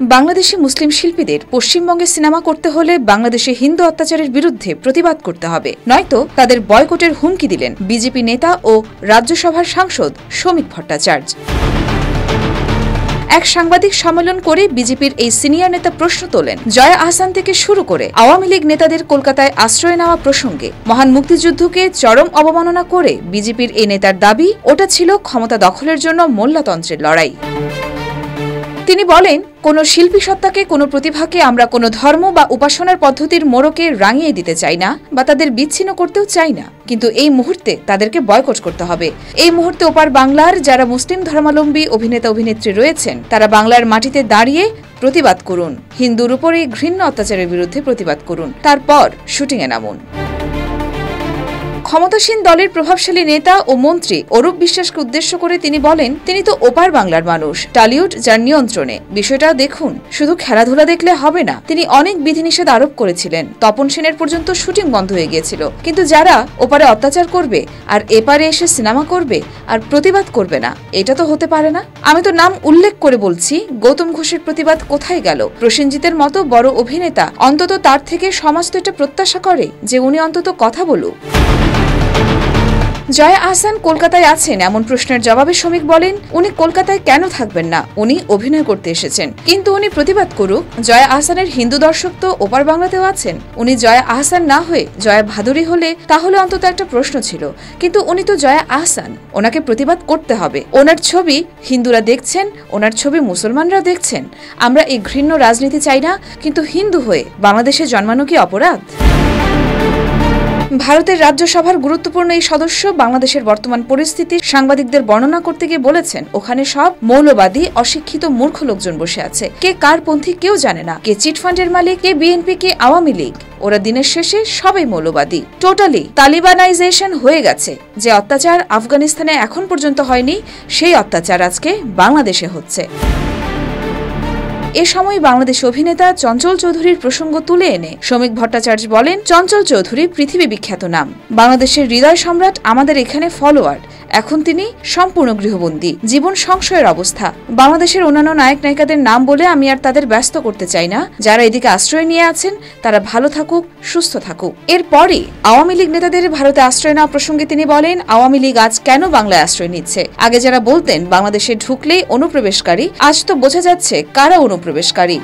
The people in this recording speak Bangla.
বাংলাদেশি মুসলিম শিল্পীদের পশ্চিমবঙ্গে সিনেমা করতে হলে বাংলাদেশে হিন্দু অত্যাচারের বিরুদ্ধে প্রতিবাদ করতে হবে, নয়তো তাদের বয়কটের হুমকি দিলেন বিজেপি নেতা ও রাজ্যসভার সাংসদ শমিক ভট্টাচার্য। এক সাংবাদিক সম্মেলন করে বিজেপির এই সিনিয়র নেতা প্রশ্ন তোলেন, জয়া আহসান থেকে শুরু করে আওয়ামী লীগ নেতাদের কলকাতায় আশ্রয় নেওয়া প্রসঙ্গে মহান মুক্তিযুদ্ধকে চরম অবমাননা করে বিজেপির এই নেতার দাবি, ওটা ছিল ক্ষমতা দখলের জন্য মোল্লাতন্ত্রের লড়াই। তিনি বলেন, কোন শিল্পী সত্তাকে, কোন প্রতিভাকে আমরা কোন ধর্ম বা উপাসনার পদ্ধতির মোড়কে রাঙিয়ে দিতে চাই না বা তাদের বিচ্ছিন্ন করতেও চাই না, কিন্তু এই মুহূর্তে তাদেরকে বয়কট করতে হবে। এই মুহূর্তে ওপার বাংলার যারা মুসলিম ধর্মাবলম্বী অভিনেতা অভিনেত্রী রয়েছেন, তারা বাংলার মাটিতে দাঁড়িয়ে প্রতিবাদ করুন, হিন্দুর উপর এই ঘৃণ্য অত্যাচারের বিরুদ্ধে প্রতিবাদ করুন, তারপর শুটিংয়ে নামুন। ক্ষমতাসীন দলের প্রভাবশালী নেতা ও মন্ত্রী অরূপ বিশ্বাসকে উদ্দেশ্য করে তিনি বলেন, তিনি তো ওপার বাংলার মানুষ, টলিউড যার নিয়ন্ত্রণে। বিষয়টা দেখুন, শুধু খেলাধুলা দেখলে হবে না। তিনি অনেক বিধিনিষেধ আরোপ করেছিলেন, তপন সেনের পর্যন্ত শুটিং বন্ধ হয়ে গিয়েছিল। কিন্তু যারা ওপারে অত্যাচার করবে আর এপারে এসে সিনেমা করবে আর প্রতিবাদ করবে না, এটা তো হতে পারে না। আমি তো নাম উল্লেখ করে বলছি, গৌতম ঘোষের প্রতিবাদ কোথায় গেল? প্রসেনজিতের মতো বড় অভিনেতা, অন্তত তার থেকে সমাজ তো এটা প্রত্যাশা করে যে উনি অন্তত কথা বলুক। জয়া আহসান কলকাতায় আছেন এমন প্রশ্নের জবাবে শমিক বলেন, উনি কলকাতায় কেন থাকবেন না? উনি অভিনয় করতে এসেছেন, কিন্তু উনি প্রতিবাদ করুক। জয়া আহসানের হিন্দু দর্শক তো ওপার বাংলাতেও আছেন। উনি জয়া আহসান না হয়ে জয়া ভাদুরী হলে তাহলে অন্তত একটা প্রশ্ন ছিল, কিন্তু উনি তো জয়া আহসান, ওনাকে প্রতিবাদ করতে হবে। ওনার ছবি হিন্দুরা দেখছেন, ওনার ছবি মুসলমানরা দেখছেন। আমরা এই ঘৃণ্য রাজনীতি চাই না, কিন্তু হিন্দু হয়ে বাংলাদেশে জন্মানো কি অপরাধ? ভারতের রাজ্যসভার গুরুত্বপূর্ণ এই সদস্য বাংলাদেশের বর্তমান পরিস্থিতি সাংবাদিকদের বর্ণনা করতে গিয়ে বলেছেন, ওখানে সব মৌলবাদী, অশিক্ষিত, মূর্খ লোকজন বসে আছে। কে কার পন্থী কেউ জানে না, কে চিটফান্ডের মালিক, কে বিএনপি, কে আওয়ামী লীগ। ওরা দিনের শেষে সবাই মৌলবাদী। টোটালি তালিবানাইজেশন হয়ে গেছে। যে অত্যাচার আফগানিস্তানে এখন পর্যন্ত হয়নি, সেই অত্যাচার আজকে বাংলাদেশে হচ্ছে। এ সময় বাংলাদেশ অভিনেতা চঞ্চল চৌধুরীর প্রসঙ্গ তুলে এনে শমিক ভট্টাচার্য বলেন, চঞ্চল চৌধুরী পৃথিবী বিখ্যাত নাম, বাংলাদেশের হৃদয় সম্রাট, আমাদের এখানে ফলোয়ার। এখন তিনি সম্পূর্ণ গৃহবন্দী, জীবন সংশয়ের অবস্থা। বাংলাদেশের অন্যান্য নায়ক নায়িকাদের নাম বলে আমি আর তাদের ব্যস্ত করতে চাই না। যারা এদিকে আশ্রয় নিয়ে আছেন তারা ভালো থাকুক, সুস্থ থাকুক। এরপরে আওয়ামী লীগ নেতাদের ভারতে আশ্রয় নেওয়া প্রসঙ্গে তিনি বলেন, আওয়ামী লীগ আজ কেন বাংলায় আশ্রয় নিচ্ছে? আগে যারা বলতেন বাংলাদেশে ঢুকলেই অনুপ্রবেশকারী, আজ তো বোঝা যাচ্ছে কারা অনুপ্রবেশকারী।